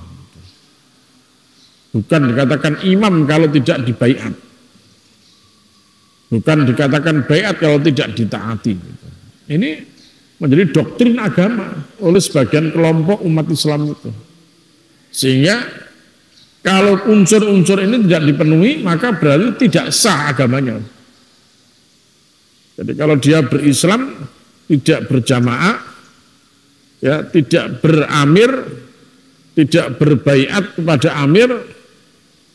Bukan dikatakan imam kalau tidak dibaiat. Bukan dikatakan baiat kalau tidak ditaati. Ini menjadi doktrin agama oleh sebagian kelompok umat Islam itu. Sehingga kalau unsur-unsur ini tidak dipenuhi, maka berarti tidak sah agamanya. Jadi kalau dia berislam, tidak berjamaah, ya, tidak beramir, tidak berbaiat kepada amir,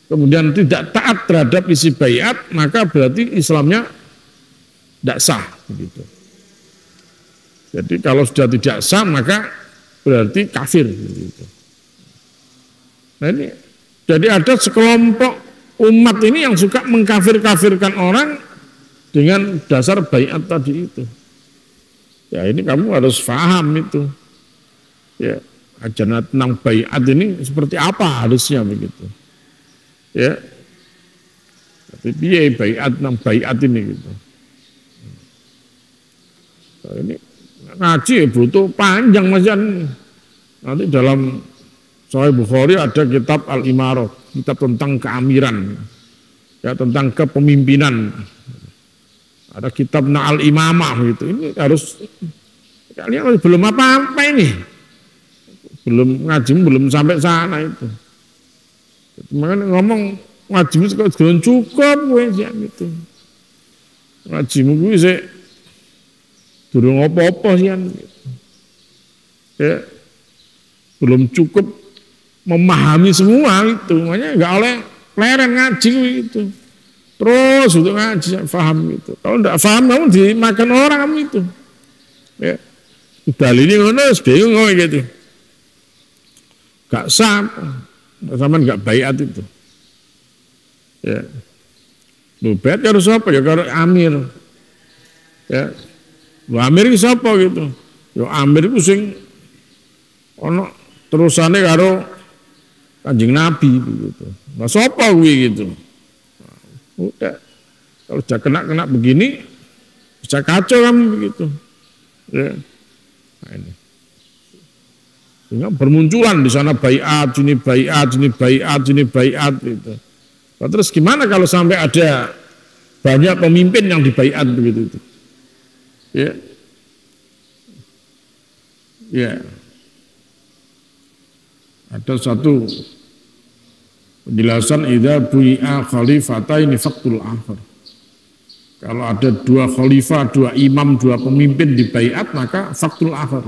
kemudian tidak taat terhadap isi baiat, maka berarti Islamnya tidak sah begitu. Jadi kalau sudah tidak sah maka berarti kafir begitu. Nah ini jadi ada sekelompok umat ini yang suka mengkafir-kafirkan orang dengan dasar baiat tadi itu. Ya ini kamu harus paham itu. Ya, ajaran tentang baiat ini seperti apa harusnya begitu. Ya. Tapi piye baiat tentang baiat ini gitu. Nah, ini ngaji butuh panjang Mas Jan. Nanti dalam Sahih Bukhari ada kitab Al-Imarah, kitab tentang keamiran. Ya, tentang kepemimpinan. Ada kitab Na'al Imamah gitu. Ini harus kalian belum apa-apa ini. Belum ngaji belum sampai sana itu. Makanya ngomong ngajimu belum cukup wes ya gitu. Ngajimu kuwi sik durung apa-apa sih gitu. Ya. Belum cukup memahami semua itu. Makanya enggak oleh leren ngaji itu. Terus untuk ngaji paham gitu. Kalau enggak paham kamu dimakan orang kamu itu. Ya. Dalile ngono wis bingung gitu. Gak sah, sama gak baiat itu. Ya. Lu baiat harus apa ya karo amir. Ya. Lu amir iki sapa gitu. Yo amir iku sing ana terusane karo Kanjeng Nabi gitu. Nah sapa kuwi gitu. Udah, kalau sudah kena begini, bisa kacau kamu begitu. Ya. Nah, ini. Sehingga bermunculan di sana baiat, sini baiat, sini baiat, sini baiat gitu. Nah, terus gimana kalau sampai ada banyak pemimpin yang dibaiat begitu itu? Ya. Ya. Ada satu penjelasan idza bui'a khalifataini faqtul akhir. Kalau ada dua khalifah, dua imam, dua pemimpin di baiat maka faqtul akhir.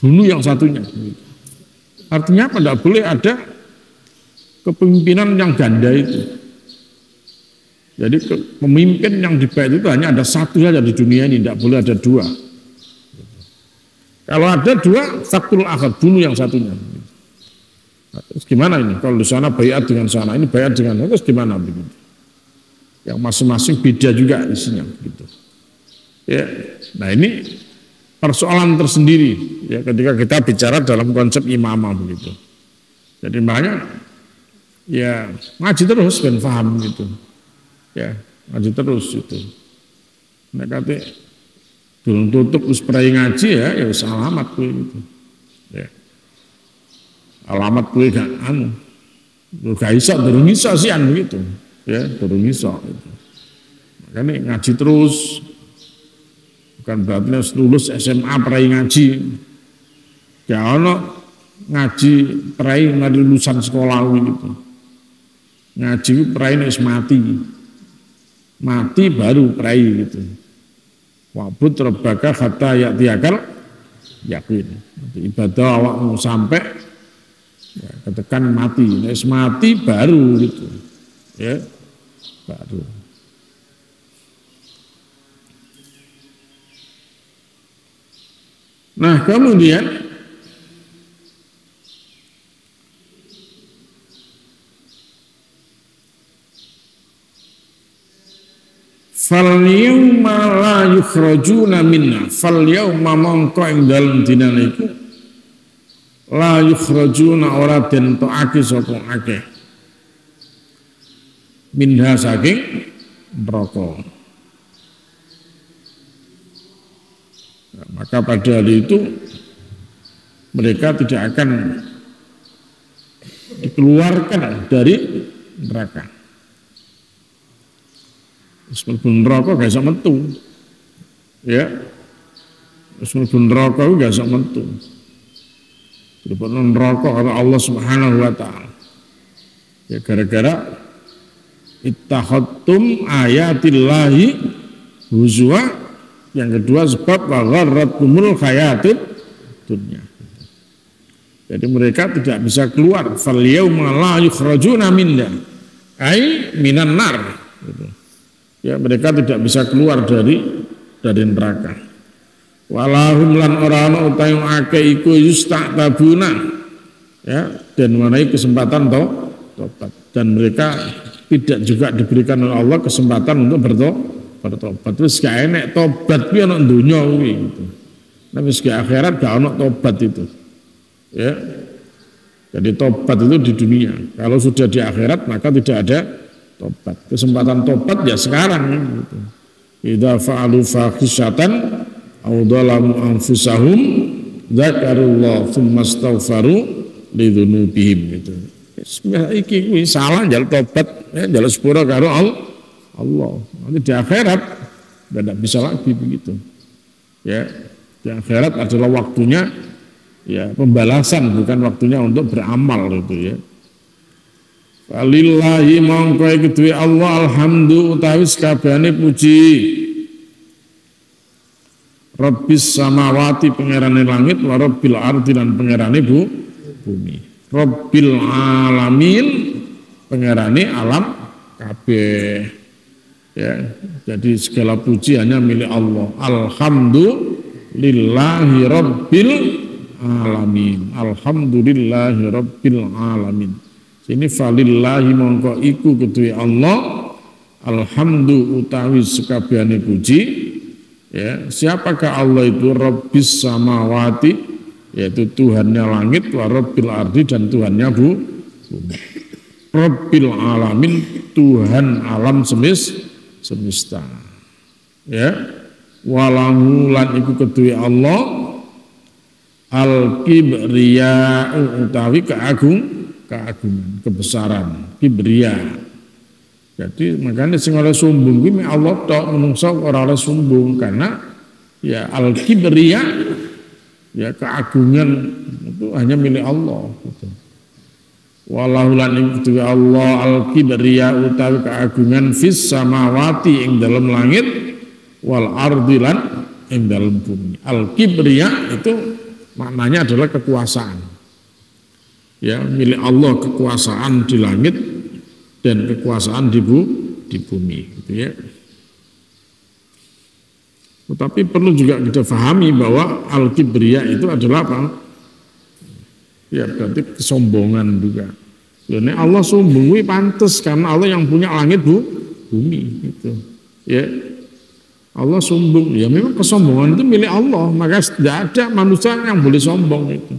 Bunuh yang satunya. Artinya apa? Tidak boleh ada kepemimpinan yang ganda itu. Jadi pemimpin yang di baiat itu hanya ada satu saja di dunia ini, tidak boleh ada dua. Kalau ada dua, faqtul akhir, bunuh yang satunya. Terus gimana ini? Kalau di sana baiat dengan sana, ini baiat dengan sana, terus gimana begitu? Yang masing-masing beda juga isinya begitu. Ya, nah ini persoalan tersendiri ya ketika kita bicara dalam konsep imamah begitu. Jadi makanya ya ngaji terus ben paham gitu. Ya, ngaji terus itu. Nek kate durung tutup wis prai ngaji ya wis alamat kuwi gitu. Ya. Alamat kuwi gak anu. Gak iso durung iso sian begitu. Ya, durung iso gitu. Makanya ngaji terus. Bukan berarti lulus SMA prai ngaji. Ya ono ngaji prai mari lulusan sekolah gitu. Ngaji prai wis mati. Mati baru prai gitu. Wa'bud rabbaka hatta ya'tiyakal yakin. Ibadah awakmu sampai ya, ketekan mati. Wis mati baru gitu. Ya. Baru. Nah kemudian fal yauma la yukhrajuna minna fal yauma mongko ing dalem dina niku la yukhrajuna ora den tokake sapa akeh minha saking neraka. Nah, maka pada hari itu mereka tidak akan dikeluarkan dari neraka. Meskipun neraka gak bisa metu, ya, meskipun neraka gak bisa metu. Dipun neraka oleh Allah Subhanahu Wa Taala. Ya gara-gara ittakhadtum ayatillahi huzwa. Yang kedua sebab wa gharratkumul hayatud dunya. Jadi mereka tidak bisa keluar. Fal yauma la yukhrajuna minha ai minan nar. Gitu. Ya, mereka tidak bisa keluar dari neraka. Walahum lan ora ana utahe akeh iku yusta'tabuna. Ya, dan mengenai kesempatan tobat. Dan mereka tidak juga diberikan oleh Allah kesempatan untuk bertobat. Terus gak enek tobat kuwi ana donya kuwi gitu. Nek wis ke akhirat gak ana tobat itu. Ya. Jadi tobat itu di dunia. Kalau sudah di akhirat maka tidak ada tobat. Kesempatan tobat ya sekarang gitu. Idza fa'alu fahisyatan aw dzalamu anfusahum dzakarullah tsumma astaghfaru lidzunubihim gitu. Iki kuwi salah njaluk tobat, ya njaluk sepura karo Allah. Nanti di akhirat tidak bisa lagi begitu. Ya, di akhirat adalah waktunya ya pembalasan, bukan waktunya untuk beramal itu ya. Walillahi mongko kedue Allah alhamdu utawi sakabehane puji. Rabbis samawati pangerane langit wa rabbil ardi lan pangerane bumi. Rabbil alamin pangerane alam kabeh. Ya, jadi segala puji hanya milik Allah. Alhamdulillahi rabbil alamin. Alhamdulillahi rabbil alamin. Sini falillahi mongko iku kedue Allah alhamdu utawi sekabehane puji. Ya, siapakah Allah itu? Rabbis samawati, yaitu Tuhannya langit, wa rabbil ardi dan Tuhannya bumi. Rabbil alamin, Tuhan alam semesta. Ya, walahu lan iku kedue Allah al kibriya'u utawi keagungan, kebesaran, kibriya. Jadi makanya sing oleh sombong kuwi Allah tok, menungso ora oleh sombong karena ya al kibriya ya keagungan itu hanya milik Allah gitu. Wallahu lan itu Allah al kibriya utawi keagungan fis samawati ing dalam langit wal ardi lan ing dalam bumi. Al kibriya itu maknanya adalah kekuasaan. Ya, milik Allah kekuasaan di langit dan kekuasaan di bumi gitu ya. Tetapi perlu juga kita pahami bahwa al-kibriya itu adalah apa? Ya berarti kesombongan juga. Ini Allah sombong kuwi pantes karena Allah yang punya langit bumi gitu. Ya. Allah sombong, ya memang kesombongan itu milik Allah, maka tidak ada manusia yang boleh sombong itu.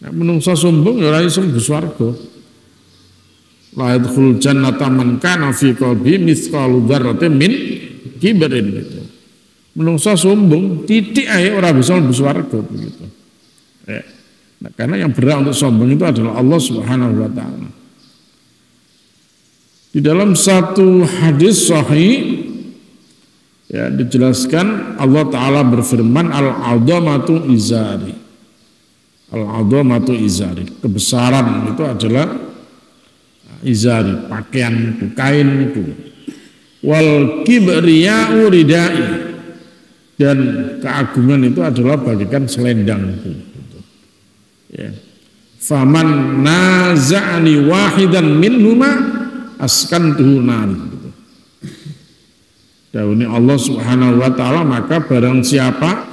Nah, manusia sombong ya ora iso mlebu swarga. La yadkhul jannata man kana fi qalbi mithqalu dzarratin min kibrin gitu. Menungsa sombong titik ae ora bisa mlebu swarga begitu. Ya. Nah, karena yang berhak untuk sombong itu adalah Allah Subhanahu wa taala. Di dalam satu hadis sahih ya dijelaskan Allah taala berfirman al-'azamatu izari. Al-'azamatu izari. Kebesaran itu adalah izari, pakaian itu, kain itu. Wal kibriya'u ridai, dan keagungan itu adalah bagikan selendang itu. Ya. Faman naza'ani wahidan minhuma askantuhu nar. Dawuhnya Allah Subhanahu wa taala, maka barang siapa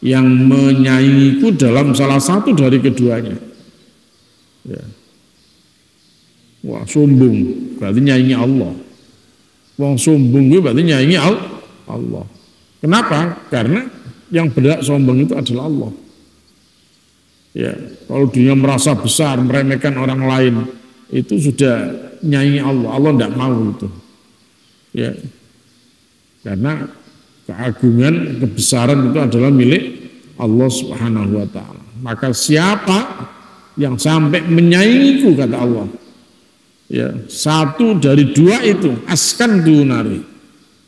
yang menyaingiku dalam salah satu dari keduanya. Ya. Wah sombong berarti nyaingi Allah. Wong sombong itu berarti nyaingi Allah. Kenapa? Karena yang berhak sombong itu adalah Allah. Ya, kalau dia merasa besar, meremehkan orang lain, itu sudah nyaingi Allah. Allah tidak mau itu. Ya, karena keagungan, kebesaran itu adalah milik Allah Subhanahu wa taala. Maka siapa yang sampai menyaingiku, kata Allah, ya, satu dari dua itu askan dunari,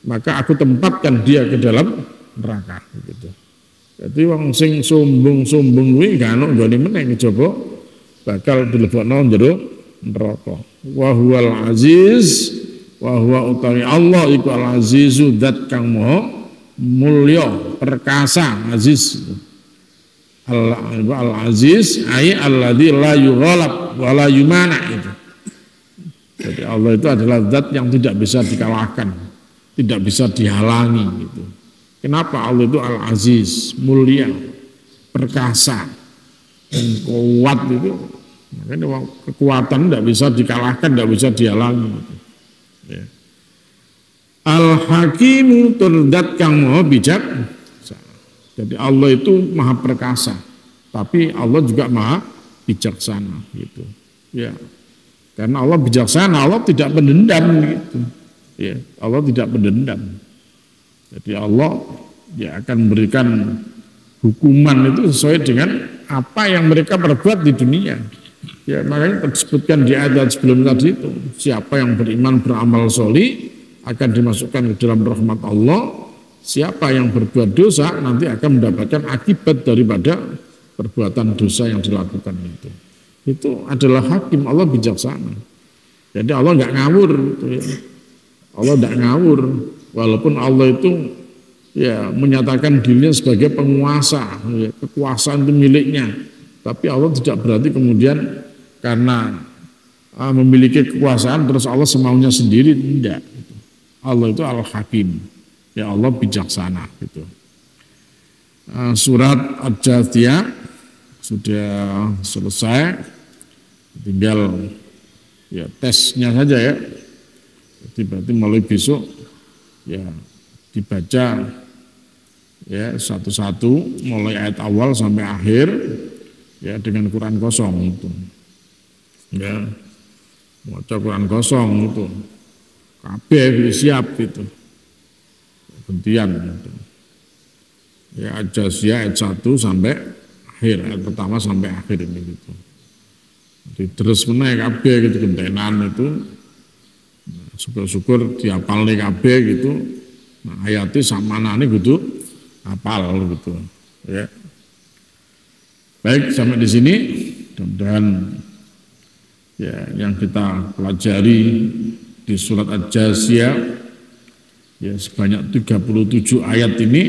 maka aku tempatkan dia ke dalam neraka gitu. Jadi wong sing sombong-sombong kuwi gak ono nggone meneh coba bakal dilebokno jero neraka. Wa huwal aziz wa huwa utawi Allah iku al azizu zat kang maha mulya perkasa, aziz Al-Aziz ay alladzi la yughalab wa la yumana itu. Jadi Allah itu adalah zat yang tidak bisa dikalahkan, tidak bisa dihalangi gitu. Kenapa Allah itu Al-Aziz, mulia, perkasa, dan kuat itu. Makanya kekuatan tidak bisa dikalahkan, tidak bisa dihalangi gitu. Ya. Al-Hakimu terdat kang maha bijak. Jadi Allah itu maha perkasa, tapi Allah juga maha bijaksana gitu. Ya. Karena Allah bijaksana, Allah tidak pendendam gitu. Ya, Allah tidak pendendam. Jadi Allah ya akan memberikan hukuman itu sesuai dengan apa yang mereka perbuat di dunia. Ya, makanya disebutkan di ayat sebelum tadi itu, siapa yang beriman beramal sholih akan dimasukkan ke dalam rahmat Allah. Siapa yang berbuat dosa nanti akan mendapatkan akibat daripada perbuatan dosa yang dilakukan itu. Itu adalah hakim, Allah bijaksana. Jadi Allah nggak ngawur, gitu ya. Allah nggak ngawur, walaupun Allah itu ya menyatakan dirinya sebagai penguasa, ya, kekuasaan itu miliknya. Tapi Allah tidak berarti kemudian karena memiliki kekuasaan terus Allah semaunya sendiri, tidak. Allah itu Al-Hakim. Ya Allah bijaksana gitu. Surat Al-Jathiyah sudah selesai, tinggal ya tesnya saja ya. Berarti mulai besok ya dibaca ya satu-satu mulai ayat awal sampai akhir ya dengan Quran kosong itu. Ya baca Quran kosong itu. Kabeh siap itu. Gantian gitu. Ya Al-Jathiyah ayat 1 sampai akhir, ayat pertama sampai akhir ini gitu. Jadi terus menaik kabeh gitu gentenan itu. Nah, syukur-syukur dihafal nih kabeh gitu. Nah, ayatnya sama nane gitu hafal gitu. Ya. Baik, sampai di sini mudah-mudahan ya yang kita pelajari di surat Al-Jathiyah ya sebanyak 37 ayat ini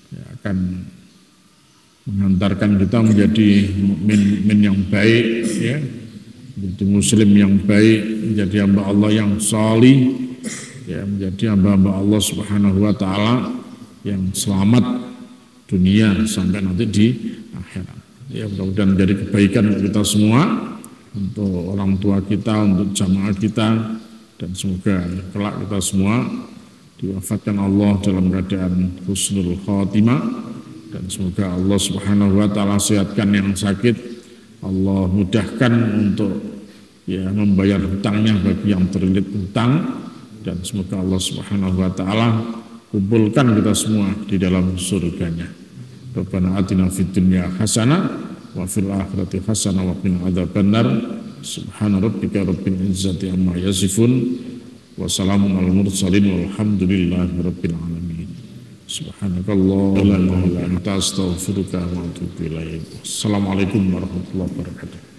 ya, akan mengantarkan kita menjadi mukmin yang baik ya, menjadi muslim yang baik, menjadi hamba Allah yang salih ya, menjadi hamba-hamba Allah Subhanahu wa taala yang selamat dunia sampai nanti di akhirat. Ya mudah-mudahan menjadi kebaikan untuk kita semua, untuk orang tua kita, untuk jamaah kita, dan semoga kelak kita semua diwafatkan Allah dalam keadaan husnul khatimah, dan semoga Allah Subhanahu wa taala sehatkan yang sakit, Allah mudahkan untuk ya membayar hutangnya bagi yang terlilit hutang, dan semoga Allah Subhanahu wa taala kumpulkan kita semua di dalam surganya. Rabbana atina fid dunya hasanah wa fil akhirati hasanah wa qina adzabannar. Subhana rabbika rabbil izzati amma yasifun. Wassalamun ala mursalin walhamdulillahi rabbil alamin. Subhanakallahumma wa bihamdika astaghfiruka wa atubu ilaik. Assalamualaikum warahmatullahi wabarakatuh.